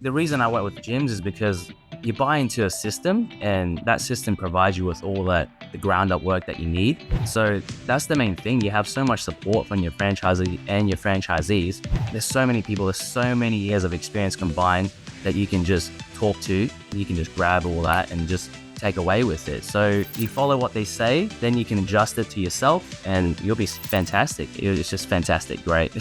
The reason I went with gyms is because you buy into a system and that system provides you with all the ground up work that you need. So that's the main thing. You have so much support from your franchisee and your franchisees. There's so many people, there's so many years of experience combined that you can just talk to. You can just grab all that and just take away with it. So you follow what they say, then you can adjust it to yourself and you'll be fantastic. It's just fantastic. Great.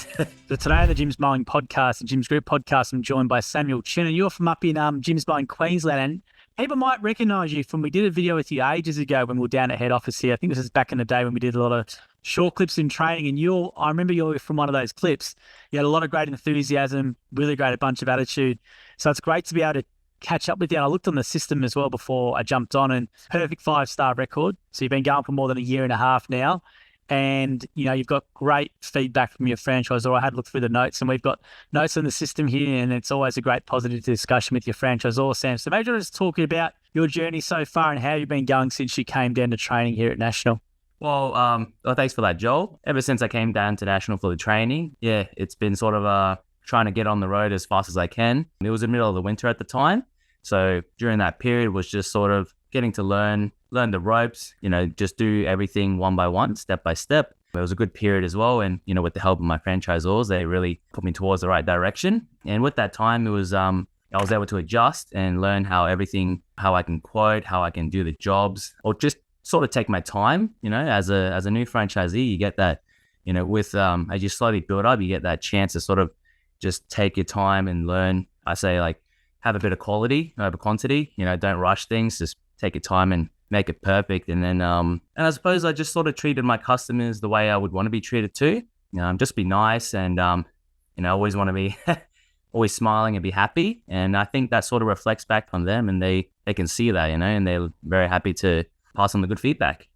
So today on the Jim's Mowing podcast, the Jim's Group podcast, I'm joined by Samuel Chen, and you're from up in Jim's Mowing, Queensland. And people might recognise you from, we did a video with you ages ago when we were down at head office here. I think this is back in the day when we did a lot of short clips in training. And I remember you're from one of those clips. You had a lot of great enthusiasm, really great, a bunch of attitude. So it's great to be able to catch up with you. And I looked on the system as well before I jumped on, and perfect 5-star record. So you've been going for more than a year and a half now. And, you've got great feedback from your franchisor. I had looked through the notes, and we've got notes in the system here, and it's always a great positive discussion with your franchisor, Sam. So maybe just talking about your journey so far and how you've been going since you came down to training here at National. Well, thanks for that, Joel. Ever since I came down to National for the training, it's been sort of trying to get on the road as fast as I can. It was the middle of the winter at the time. So during that period was just sort of getting to learn the ropes, just do everything one by one, step by step. It was a good period as well. And, with the help of my franchisors, they really put me towards the right direction. And with that time, it was, I was able to adjust and learn how I can quote, how I can do the jobs, or just sort of take my time, as a new franchisee, you get that, with, as you slowly build up, you get that chance to sort of just take your time and learn. I say, like, have a bit of quality over quantity, don't rush things, just take your time and make it perfect. And then, and I suppose I just sort of treated my customers the way I would want to be treated too. Just be nice and, always want to be always smiling and be happy. And I think that sort of reflects back on them, and they can see that, and they're very happy to pass on the good feedback.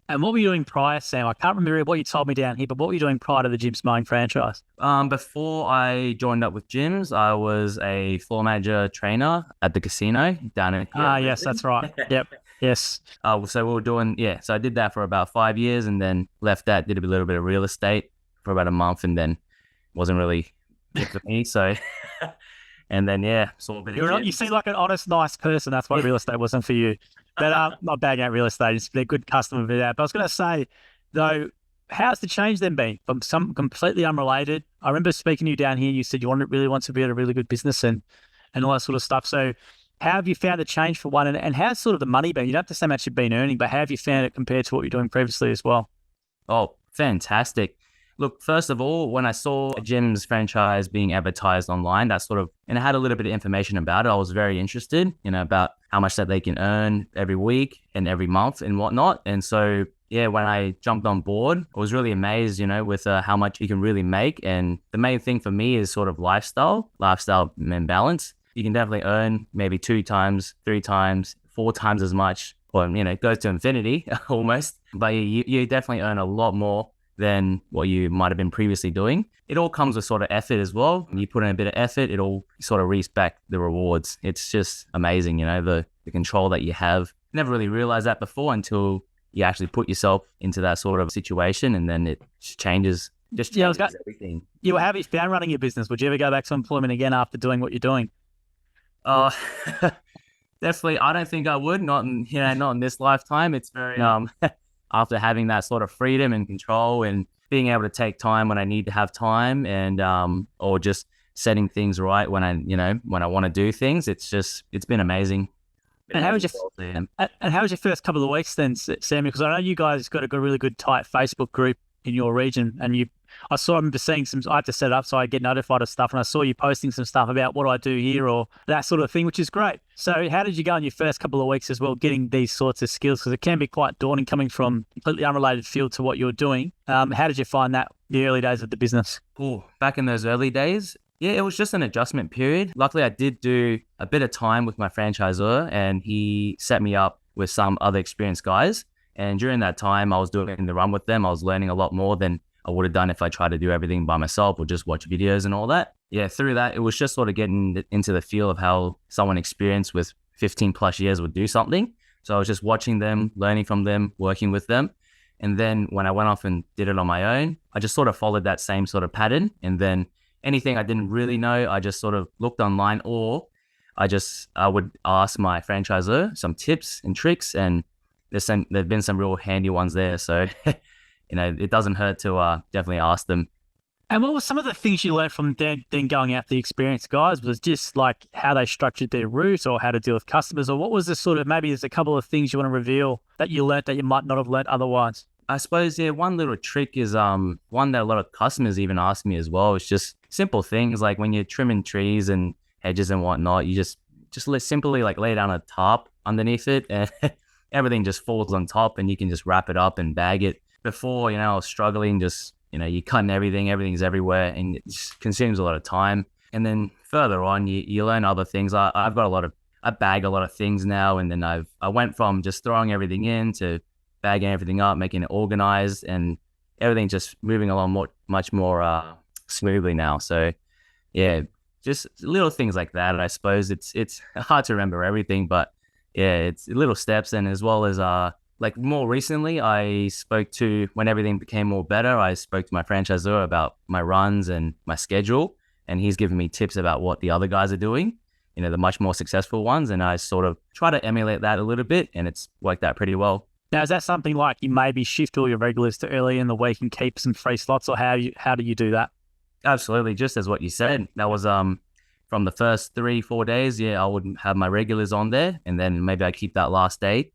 And what were you doing prior, Sam? I can't remember what you told me down here, but what were you doing prior to the Jim's Mowing franchise? Before I joined up with Jim's, I was a floor manager trainer at the casino down in here. Yes, that's right. Yep. Yes. So we were doing, so I did that for about 5 years and then left that, did a little bit of real estate for about a month, and then wasn't really good for me. So, and then, saw a bit of you seem like an honest, nice person. That's why real estate wasn't for you. But not bagging out real estate. They're good customer for that. But I was going to say, though, how's the change then been from some completely unrelated? I remember speaking to you down here. You said you really want to build a really good business and all that sort of stuff. So how have you found the change for one? And how's sort of the money been? You don't have to say how much you've been earning, but how have you found it compared to what you're doing previously as well? Oh, fantastic. Look, first of all, when I saw a Jim's franchise being advertised online, and I had a little bit of information about it, I was very interested, about how much that they can earn every week and every month and whatnot. And so, when I jumped on board, I was really amazed, with how much you can really make. And the main thing for me is sort of lifestyle and balance. You can definitely earn maybe 2 times, 3 times, 4 times as much, or, it goes to infinity almost. But you definitely earn a lot more than what you might have been previously doing. It all comes with sort of effort as well. When you put in a bit of effort, it all sort of reaps back the rewards. It's just amazing, the control that you have. Never really realized that before until you actually put yourself into that sort of situation, and then it just changes everything. How have you found running your business? Would you ever go back to employment again after doing what you're doing? Definitely. I don't think I would. Not in this lifetime. It's very after having that sort of freedom and control and being able to take time when I need to have time, and or just setting things right when I want to do things. It's been amazing. And how was your first couple of weeks then, Sam? Because I know you guys got a really good tight Facebook group in your region, and I remember seeing I had to set up so I get notified of stuff, and I saw you posting some stuff about what I do here or that sort of thing, which is great. So how did you go in your first couple of weeks as well, getting these sorts of skills? Because it can be quite daunting coming from a completely unrelated field to what you're doing. How did you find that, the early days of the business? Back in those early days, it was just an adjustment period. Luckily, I did do a bit of time with my franchisor, and he set me up with some other experienced guys. And during that time, I was doing the run with them. I was learning a lot more than I would have done if I tried to do everything by myself or just watch videos and all that. Through that, it was just sort of getting into the feel of how someone experienced with 15 plus years would do something. So I was just watching them, learning from them, working with them. And then when I went off and did it on my own, I just sort of followed that same sort of pattern. And then anything I didn't really know, I just sort of looked online, or I would ask my franchisor some tips and tricks, and there've been some real handy ones there. So, it doesn't hurt to definitely ask them. And what were some of the things you learned from then going out the experienced guys? Was it just like how they structured their route or how to deal with customers? Or what was the sort of, maybe there's a couple of things you want to reveal that you learned that you might not have learned otherwise? I suppose, yeah, one little trick is one that a lot of customers even ask me as well. It's just simple things like when you're trimming trees and hedges and whatnot, you just simply like lay down a tarp underneath it, and everything just falls on top, and you can just wrap it up and bag it. Before, I was struggling, just you're cutting everything's everywhere, and it just consumes a lot of time. And then further on, you learn other things. I bag a lot of things now, and then I went from just throwing everything in to bagging everything up, making it organized, and everything just moving along much more smoothly now. So yeah, just little things like that. I suppose it's hard to remember everything, but yeah, it's little steps. And as well as like more recently, when everything became more better, I spoke to my franchisor about my runs and my schedule, and he's given me tips about what the other guys are doing, the much more successful ones. And I sort of try to emulate that a little bit, and it's worked out pretty well. Now, is that something like you maybe shift all your regulars to early in the week and keep some free slots, or how do you do that? Absolutely, just as what you said. That was from the first 3-4 days. Yeah, I would have my regulars on there, and then maybe I keep that last day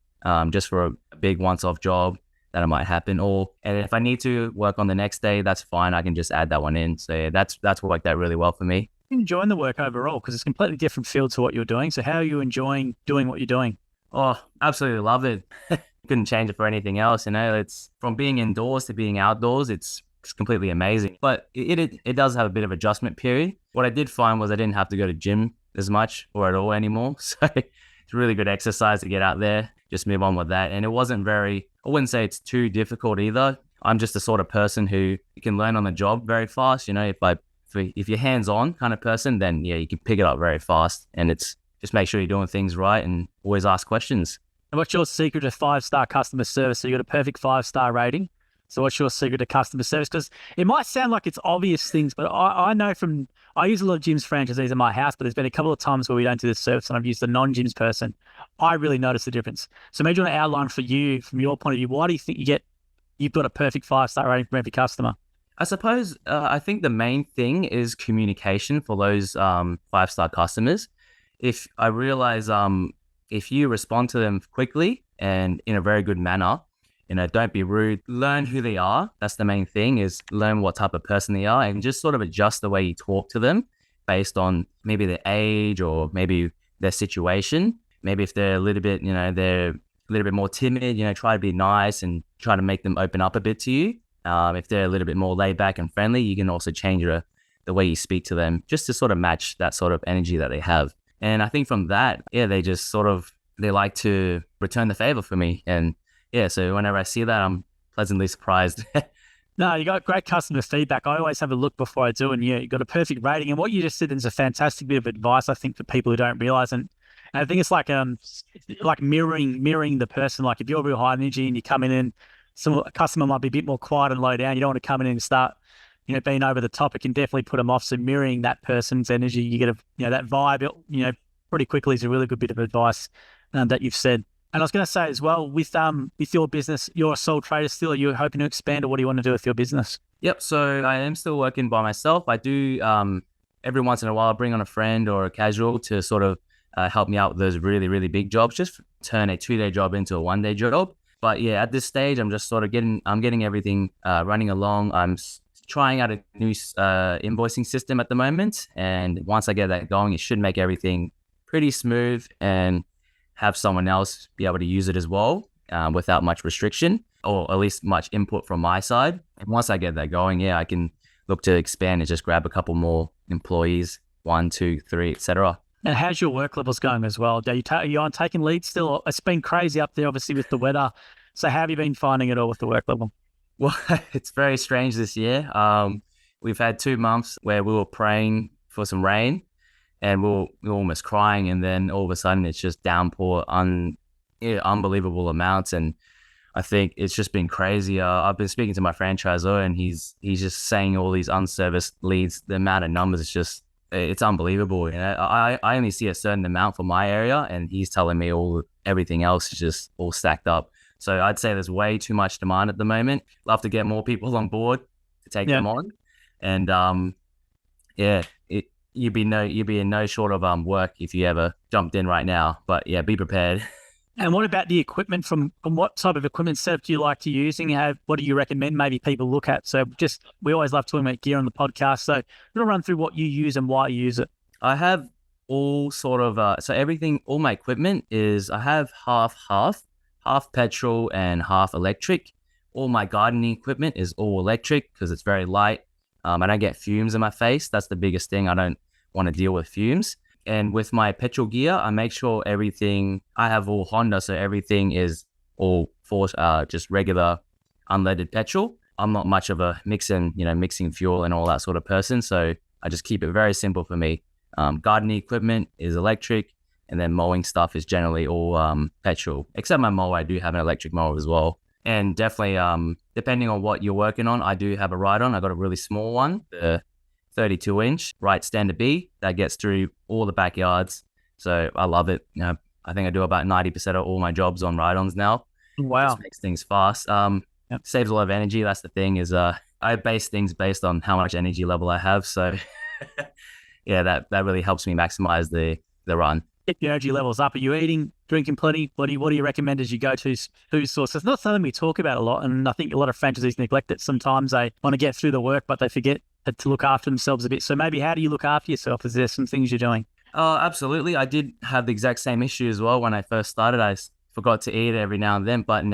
just for a big once-off job that might happen. And if I need to work on the next day, that's fine. I can just add that one in. So yeah, that's worked out really well for me. Enjoying the work overall, because it's a completely different field to what you're doing. So how are you enjoying doing what you're doing? Oh, absolutely love it. Couldn't change it for anything else. It's from being indoors to being outdoors. It's completely amazing. But it does have a bit of adjustment period. What I did find was I didn't have to go to gym as much or at all anymore. So it's really good exercise to get out there, just move on with that. And it wasn't I wouldn't say it's too difficult either. I'm just the sort of person who you can learn on the job very fast. If you're hands-on kind of person, then yeah, you can pick it up very fast. And it's just make sure you're doing things right and always ask questions. And what's your secret to 5-star customer service? So you got a perfect 5-star rating. So what's your secret to customer service? Because it might sound like it's obvious things, but I know I use a lot of Jim's franchisees in my house, but there's been a couple of times where we don't do this service and I've used a non-Jim's person. I really notice the difference. So maybe you want to outline for you, from your point of view, why do you think you've got a perfect 5-star rating from every customer? I suppose I think the main thing is communication for those 5-star customers. If I realize if you respond to them quickly and in a very good manner, don't be rude, learn who they are. That's the main thing, is learn what type of person they are, and just sort of adjust the way you talk to them based on maybe their age or maybe their situation. Maybe if they're a little bit, they're a little bit more timid, try to be nice and try to make them open up a bit to you. If they're a little bit more laid back and friendly, you can also change the way you speak to them just to sort of match that sort of energy that they have. And I think from that, yeah, they like to return the favor for me. And yeah, so whenever I see that, I'm pleasantly surprised. No, you got great customer feedback. I always have a look before I do, and yeah, you got a perfect rating. And what you just said is a fantastic bit of advice, I think, for people who don't realize. And I think it's like mirroring the person. Like if you're real high energy and you come in and a customer might be a bit more quiet and low down, you don't want to come in and start, being over the top. It can definitely put them off. So mirroring that person's energy, you get that vibe, pretty quickly is a really good bit of advice that you've said. And I was going to say as well, with your business, you're a sole trader still. Are you hoping to expand, or what do you want to do with your business? Yep. So I am still working by myself. I do every once in a while bring on a friend or a casual to sort of help me out with those really, really big jobs, just turn a 2-day job into a 1-day job. But yeah, at this stage, I'm just sort of getting everything running along. I'm trying out a new invoicing system at the moment. And once I get that going, it should make everything pretty smooth and have someone else be able to use it as well without much restriction, or at least much input from my side. And once I get that going, yeah, I can look to expand and just grab a couple more employees, 1, 2, 3, etc. And how's your work levels going as well? Are you on taking leads still? It's been crazy up there, obviously, with the weather. So how have you been finding it all with the work level? Well, it's very strange this year. We've had 2 months where we were praying for some rain, and we were almost crying, and then all of a sudden it's just downpour, unbelievable amounts. And I think it's just been crazy. I've been speaking to my franchisor, and he's just saying all these unserviced leads. The amount of numbers is just it's unbelievable. You know, I only see a certain amount for my area, and he's telling me everything else is just all stacked up. So I'd say there's way too much demand at the moment. Love to get more people on board to take them on, and yeah, you'd be in no short of work if you ever jumped in right now. But yeah, be prepared. And what about the equipment? From what type of equipment setup do you like to use? And what do you recommend maybe people look at? So we always love talking about gear on the podcast. So I'm going to run through what you use and why you use it. I have all sort of, so everything, all my equipment is, I have half petrol and half electric. All my gardening equipment is all electric because it's very light. I don't get fumes in my face. That's the biggest thing. I don't want to deal with fumes. And with my petrol gear, I make sure I have all Honda, so everything is all for just regular unleaded petrol. I'm not much of a mixing fuel and all that sort of person, so I just keep it very simple for me. Gardening equipment is electric, and then mowing stuff is generally all petrol. Except my mower, I do have an electric mower as well. And definitely, depending on what you're working on, I do have a ride-on. I got a really small one, the 32-inch right standard B that gets through all the backyards. So I love it. You know, I think I do about 90% of all my jobs on ride-ons now. Wow. Just makes things fast. Saves a lot of energy. That's the thing is I base things based on how much energy level I have. So yeah, that really helps me maximize the run. Get your energy levels up. Are you eating, drinking plenty? What do you recommend as you go to food source? It's not something we talk about a lot, and I think a lot of franchisees neglect it. Sometimes they want to get through the work, but they forget to look after themselves a bit. So maybe how do you look after yourself? Is there some things you're doing? Absolutely. I did have the exact same issue as well when I first started. I forgot to eat every now and then, but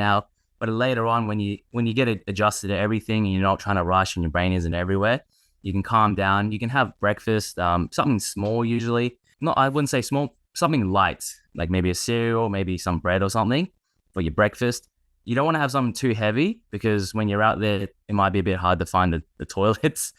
later on when you get adjusted to everything and you're not trying to rush and your brain isn't everywhere, you can calm down. You can have breakfast, something small usually. I wouldn't say small, something light, like maybe a cereal, maybe some bread or something for your breakfast. You don't want to have something too heavy because when you're out there, it might be a bit hard to find the toilets.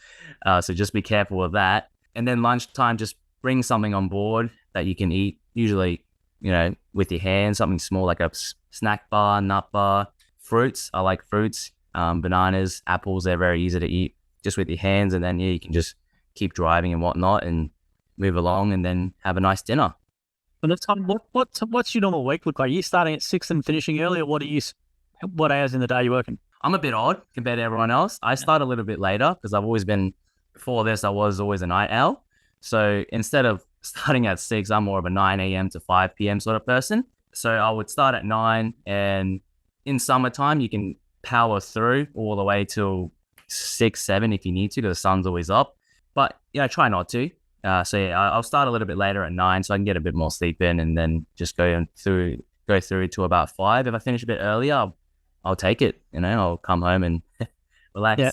So just be careful of that. And then lunchtime, just bring something on board that you can eat, usually, with your hands, something small like a snack bar, nut bar, fruits. I like fruits, bananas, apples. They're very easy to eat just with your hands. And then, you can just keep driving and whatnot and move along and then have a nice dinner. And that's what's your normal week look like? Are you starting at 6 and finishing early, or what hours in the day are you working? I'm a bit odd compared to everyone else. I start a little bit later because before this, I was always a night owl. So instead of starting at 6, I'm more of a 9 a.m. to 5 p.m. sort of person. So I would start at 9, and in summertime, you can power through all the way till 6, 7 if you need to, because the sun's always up. But try not to. I'll start a little bit later at 9 so I can get a bit more sleep in, and then just go through to about 5. If I finish a bit earlier, I'll take it. I'll come home and relax. Yeah.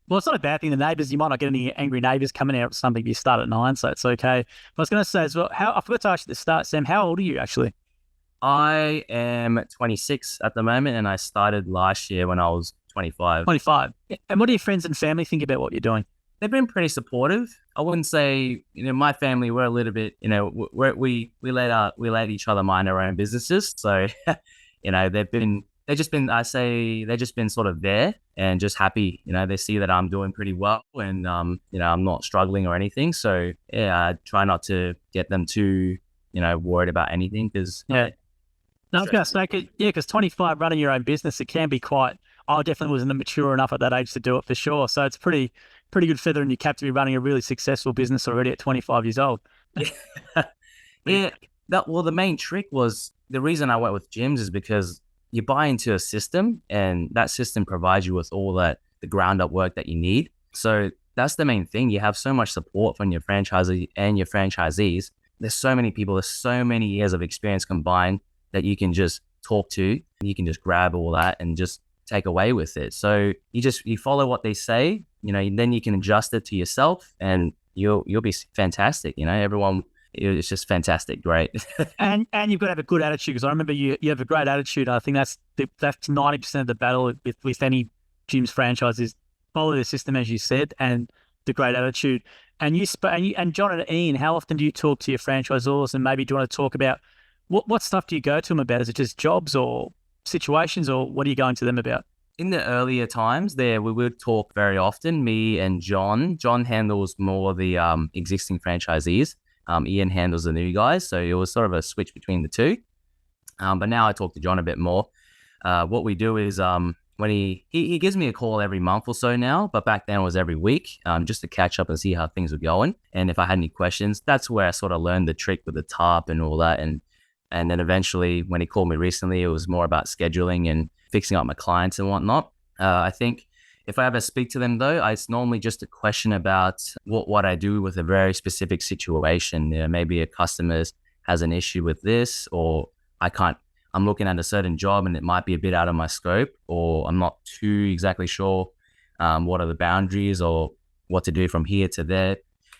Well, it's not a bad thing. The neighbours, you might not get any angry neighbours coming out or something if you start at 9, so it's okay. But I was going to say as well, I forgot to ask you at the start, Sam, how old are you actually? I am 26 at the moment, and I started last year when I was 25. 25. And what do your friends and family think about what you're doing? They've been pretty supportive. I wouldn't say, my family, we're a little bit, we let each other mind our own businesses. So, they've just been sort of there and just happy. They see that I'm doing pretty well and, I'm not struggling or anything. So yeah, I try not to get them too, worried about anything because. Yeah. No, I was going to say, because 25 running your own business, it can be quite, I definitely wasn't mature enough at that age to do it for sure. So it's pretty good feather in your cap to be running a really successful business already at 25 years old. Yeah. The main trick was, the reason I went with gyms is because you buy into a system and that system provides you with all the ground up work that you need. So that's the main thing. You have so much support from your franchisee and your franchisees. There's so many people, there's so many years of experience combined that you can just talk to. You can just grab all that and just take away with it. So you follow what they say, then you can adjust it to yourself and you'll be fantastic. Everyone, it's just fantastic. Great. and you've got to have a good attitude, because I remember you have a great attitude. I think that's 90% of the battle with any gym's franchise is follow the system, as you said, and the great attitude. And and John and Ian, how often do you talk to your franchisors, and maybe do you want to talk about what stuff do you go to them about? Is it just jobs or situations, or what are you going to them about? In the earlier times there, we would talk very often, me and John. John handles more of the existing franchisees. Ian handles the new guys. So it was sort of a switch between the two. But now I talk to John a bit more. What we do is when he gives me a call every month or so now, but back then it was every week, just to catch up and see how things were going. And if I had any questions, that's where I sort of learned the trick with the tarp and all that. And then eventually when he called me recently, it was more about scheduling and fixing up my clients and whatnot. I think if I ever speak to them though, it's normally just a question about what I do with a very specific situation. You know, maybe a customer has an issue with this, or I'm looking at a certain job and it might be a bit out of my scope, or I'm not too exactly sure what are the boundaries or what to do from here to there.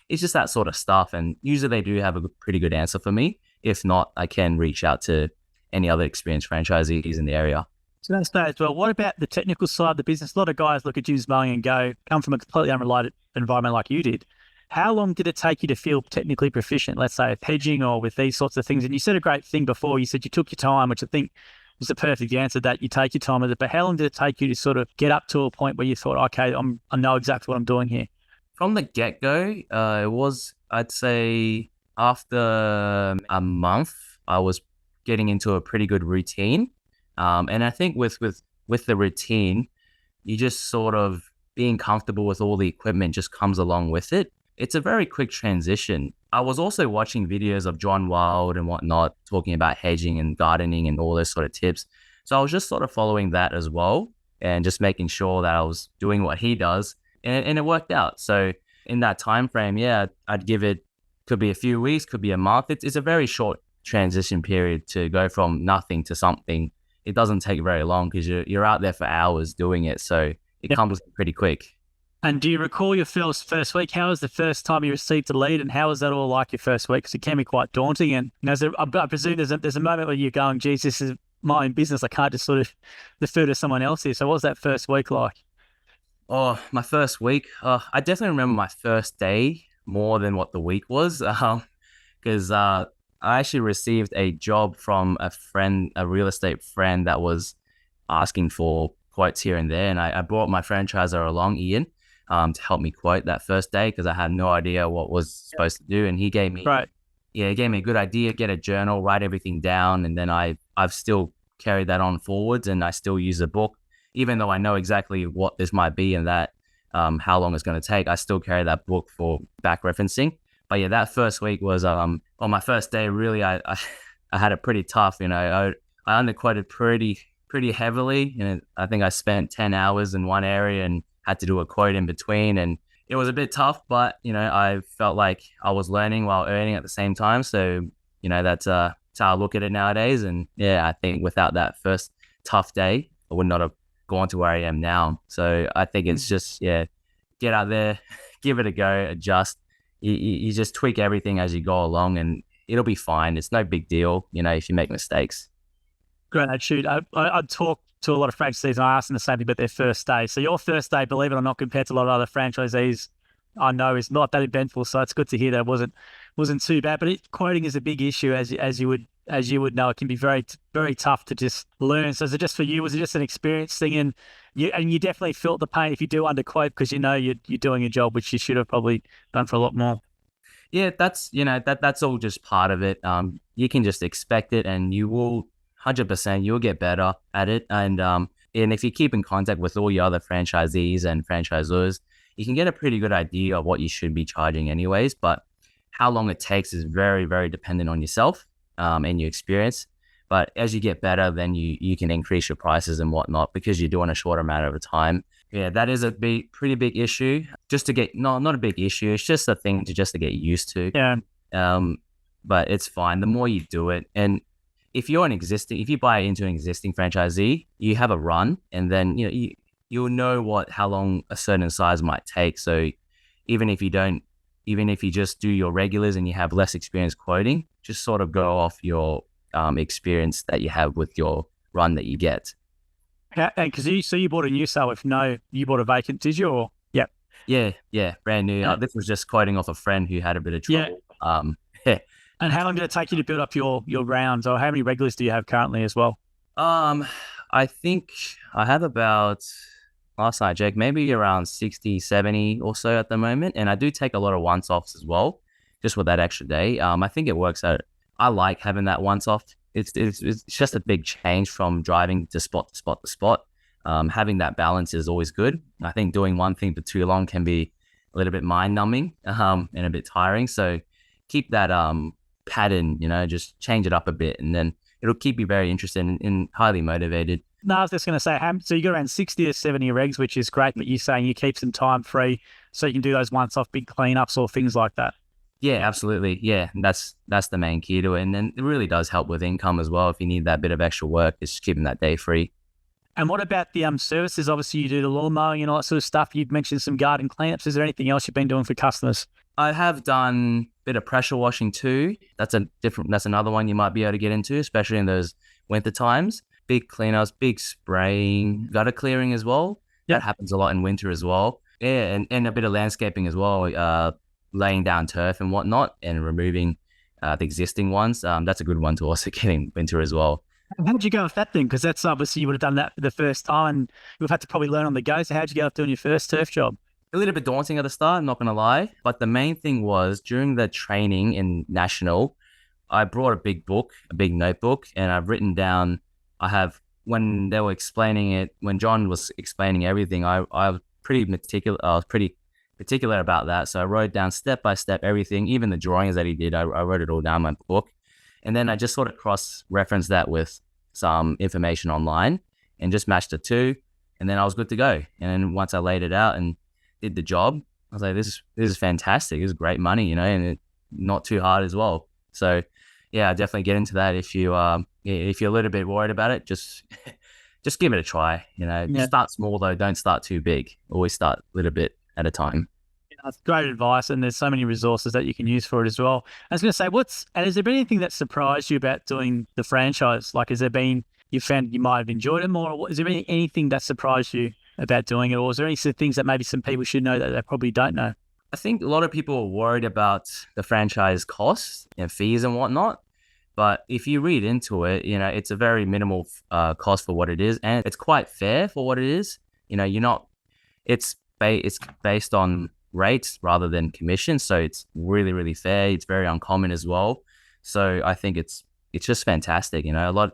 It's just that sort of stuff. And usually they do have a pretty good answer for me. If not, I can reach out to any other experienced franchisees in the area. So that's that as well. What about the technical side of the business? A lot of guys look at Jim's Mowing and come from a completely unrelated environment like you did. How long did it take you to feel technically proficient, let's say, with hedging or with these sorts of things? And you said a great thing before. You said you took your time, which I think was the perfect answer, that you take your time with it. But how long did it take you to sort of get up to a point where you thought, okay, I know exactly what I'm doing here? From the get-go, it was, I'd say, after a month, I was getting into a pretty good routine. And I think with the routine, you just sort of being comfortable with all the equipment just comes along with it. It's a very quick transition. I was also watching videos of John Wild and whatnot, talking about hedging and gardening and all those sort of tips. So I was just sort of following that as well and just making sure that I was doing what he does. And it worked out. So in that time frame, yeah, I'd give it, could be a few weeks, could be a month. It's a very short transition period to go from nothing to something. It doesn't take very long because you're out there for hours doing it. So it comes pretty quick. And do you recall your first week? How was the first time you received a lead, and how was that all like your first week? Because it can be quite daunting. And I presume there's a moment where you're going, geez, this is my own business. I can't just sort of defer to someone else here. So what was that first week like? Oh, my first week. I definitely remember my first day more than what the week was, because I actually received a job from a friend, a real estate friend that was asking for quotes here and there, and I brought my franchisor along, Ian, to help me quote that first day because I had no idea what was supposed to do, and he gave me he gave me a good idea, get a journal, write everything down, and then I've still carried that on forwards, and I still use a book. Even though I know exactly what this might be and that how long it's going to take, I still carry that book for back referencing. But yeah, that first week was on my first day. Really, I had it pretty tough. You know, I underquoted pretty heavily, and I think I spent 10 hours in one area and had to do a quote in between, and it was a bit tough. But you know, I felt like I was learning while earning at the same time. So you know, that's how I look at it nowadays. And yeah, I think without that first tough day, I would not have gone to where I am now. So I think it's just, get out there, give it a go, adjust. You just tweak everything as you go along and it'll be fine. It's no big deal, you know, if you make mistakes. Great attitude. I talk to a lot of franchisees and I ask them the same thing about their first day. So your first day, believe it or not, compared to a lot of other franchisees I know is not that eventful. So it's good to hear that it wasn't too bad. But quoting is a big issue, as you would know. It can be very, very tough to just learn. So is it just for you? Was it just an experience thing? And you definitely felt the pain if you do underquote because you know you're doing a job which you should have probably done for a lot more. Yeah, that's all just part of it. You can just expect it, and you will 100% you'll get better at it. And if you keep in contact with all your other franchisees and franchisors, you can get a pretty good idea of what you should be charging anyways. But how long it takes is very, very dependent on yourself and your experience. But as you get better, then you can increase your prices and whatnot because you're doing a shorter amount of time. Yeah, that is a pretty big issue. Just to get not a big issue. It's just a thing to get used to. Yeah. But it's fine. The more you do it, and if you buy into an existing franchisee, you have a run, and then you'll know how long a certain size might take. So even if you just do your regulars and you have less experience quoting, just sort of go off your experience that you have with your run that you get. And because you bought a new sale you bought a vacant, did you? Or Yeah, brand new. This was just quoting off a friend who had a bit of trouble. Yeah. And how long did it take you to build up your rounds, or how many regulars do you have currently as well? I think I have about, last night I checked, maybe around 60, 70 or so at the moment. And I do take a lot of once-offs as well, just with that extra day. I think it works out. I like having that once-off. It's just a big change from driving to spot to spot to spot. Having that balance is always good. I think doing one thing for too long can be a little bit mind-numbing and a bit tiring. So keep that pattern, just change it up a bit, and then it'll keep you very interested and highly motivated. No, I was just going to say, so you got around 60 to 70 regs, which is great, but you're saying you keep some time free so you can do those once-off big cleanups or things like that. Yeah, absolutely. Yeah, that's the main key to it. And then it really does help with income as well. If you need that bit of extra work, it's just keeping that day free. And what about the services? Obviously, you do the lawn mowing and all that sort of stuff. You've mentioned some garden cleanups. Is there anything else you've been doing for customers? I have done a bit of pressure washing too. That's another one you might be able to get into, especially in those winter times. Big cleanups, big spraying, gutter clearing as well. That happens a lot in winter as well. Yeah, and a bit of landscaping as well, laying down turf and whatnot and removing the existing ones. That's a good one to also get in winter as well. How did you go with that then? Because that's obviously you would have done that for the first time and you've had to probably learn on the go. So how did you go with doing your first turf job? A little bit daunting at the start, I'm not going to lie. But the main thing was during the training in National, I brought a big book, a big notebook, and I've written down, when they were explaining it, when John was explaining everything, I was pretty particular about that. So I wrote down step by step everything, even the drawings that he did, I wrote it all down in my book. And then I just sort of cross-referenced that with some information online and just matched the two. And then I was good to go. And then once I laid it out and did the job, I was like, this is fantastic. This is great money, and not too hard as well. So yeah, definitely get into that. If you're a little bit worried about it, just give it a try. Start small though. Don't start too big. Always start a little bit at a time. That's great advice, and there's so many resources that you can use for it as well. I was going to say, has there been anything that surprised you about doing the franchise? Like, you found you might have enjoyed it more, or is there anything that surprised you about doing it, or is there any sort of things that maybe some people should know that they probably don't know? I think a lot of people are worried about the franchise costs and fees and whatnot, but if you read into it, it's a very minimal cost for what it is, and it's quite fair for what it is. It's based on rates rather than commission, so it's really, really fair. It's very uncommon as well, so I think it's just fantastic.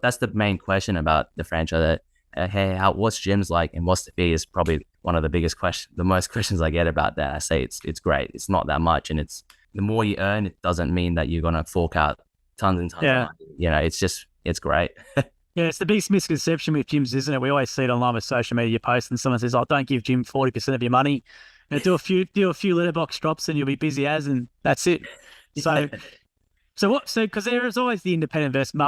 That's the main question about the franchise. Hey, what's gyms like and what's the fee is probably one of the biggest questions, the most questions I get about that. I say it's great. It's not that much, and it's the more you earn, it doesn't mean that you're gonna fork out tons and tons of money. It's great. Yeah, it's the biggest misconception with gyms, isn't it? We always see it online with social media posts, and someone says, "Oh, don't give Jim 40% of your money. Do a few letterbox drops, and you'll be busy as, and that's it." So because there is always the independent versus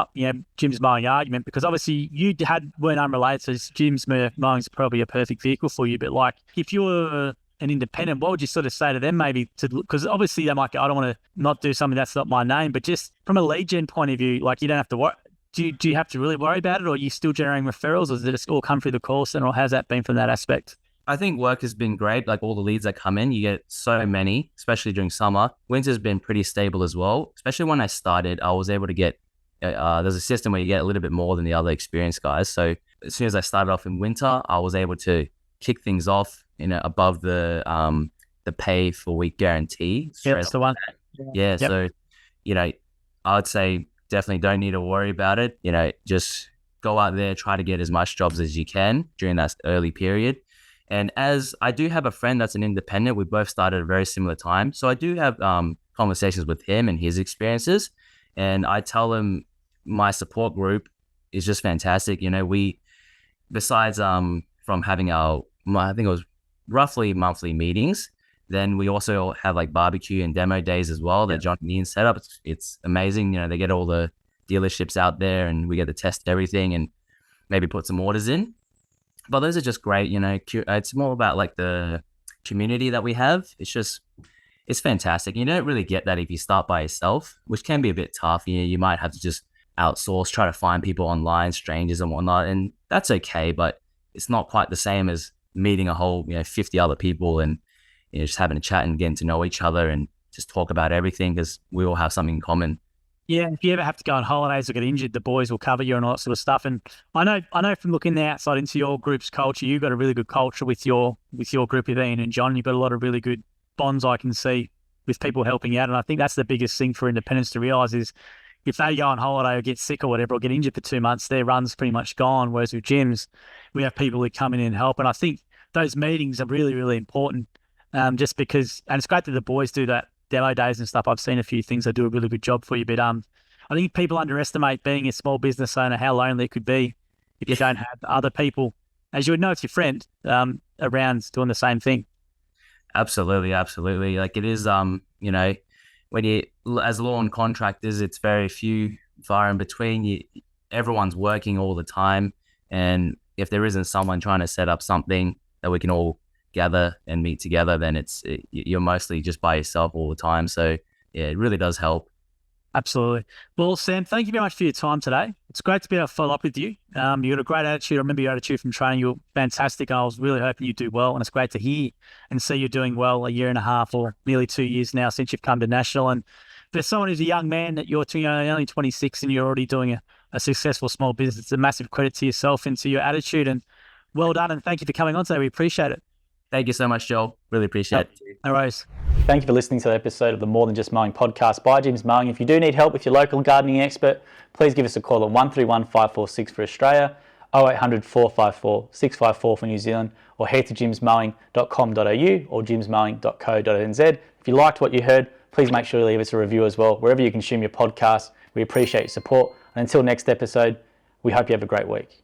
Jim's mowing argument, because obviously you weren't unrelated, so Jim's mowing is probably a perfect vehicle for you. But like, if you were an independent, what would you sort of say to them maybe because obviously they might go, I don't want to not do something that's not my name, but just from a lead gen point of view, like you don't have to worry. Do you have to really worry about it, or are you still generating referrals, or does it just all come through the call center, or how's that been from that aspect? I think work has been great. Like all the leads that come in, you get so many, especially during summer. Winter's been pretty stable as well. Especially when I started, I was able to get, there's a system where you get a little bit more than the other experienced guys. So as soon as I started off in winter, I was able to kick things off, above the pay for week guarantee. Yeah, that's the one. Yeah. Yep. So, I would say definitely don't need to worry about it. Just go out there, try to get as much jobs as you can during that early period. And as I do have a friend that's an independent, we both started at a very similar time. So I do have conversations with him and his experiences. And I tell him my support group is just fantastic. We, besides from having I think it was roughly monthly meetings, then we also have like barbecue and demo days as well that John and Ian set up. It's amazing. They get all the dealerships out there and we get to test everything and maybe put some orders in. But those are just great, it's more about like the community that we have. It's fantastic. You don't really get that if you start by yourself, which can be a bit tough. You might have to just outsource, try to find people online, strangers and whatnot. And that's okay, but it's not quite the same as meeting a whole, 50 other people and just having a chat and getting to know each other and just talk about everything because we all have something in common. Yeah, if you ever have to go on holidays or get injured, the boys will cover you and all that sort of stuff. And I know from looking outside into your group's culture, you've got a really good culture with your group of Ian and John. You've got a lot of really good bonds I can see with people helping out. And I think that's the biggest thing for independents to realise is if they go on holiday or get sick or whatever or get injured for 2 months, their run's pretty much gone. Whereas with gyms, we have people who come in and help. And I think those meetings are really, really important just because, and it's great that the boys do that demo days and stuff. I've seen a few things that do a really good job for you, but I think people underestimate being a small business owner, how lonely it could be if you don't have other people, as you would know, it's your friend around doing the same thing. Absolutely, absolutely. Like it is, when you, as lawn contractors, it's very few, far in between. Everyone's working all the time. And if there isn't someone trying to set up something that we can all gather and meet together, then you're mostly just by yourself all the time. So yeah, it really does help. Absolutely. Well, Sam, thank you very much for your time today. It's great to be able to follow up with you. You got a great attitude. I remember your attitude from training. You were fantastic. I was really hoping you do well, and it's great to hear and see you doing well a year and a half or nearly 2 years now since you've come to National. And for someone who's a young man that you're only 26 and you're already doing a successful small business, it's a massive credit to yourself and to your attitude. And well done. And thank you for coming on today. We appreciate it. Thank you so much, Joel. Really appreciate it. No worries. Thank you for listening to the episode of the More Than Just Mowing podcast by Jim's Mowing. If you do need help with your local gardening expert, please give us a call at 131 546 for Australia, 0800 454 654 for New Zealand, or head to jimsmowing.com.au or jimsmowing.co.nz. If you liked what you heard, please make sure to leave us a review as well, wherever you consume your podcast. We appreciate your support. And until next episode, we hope you have a great week.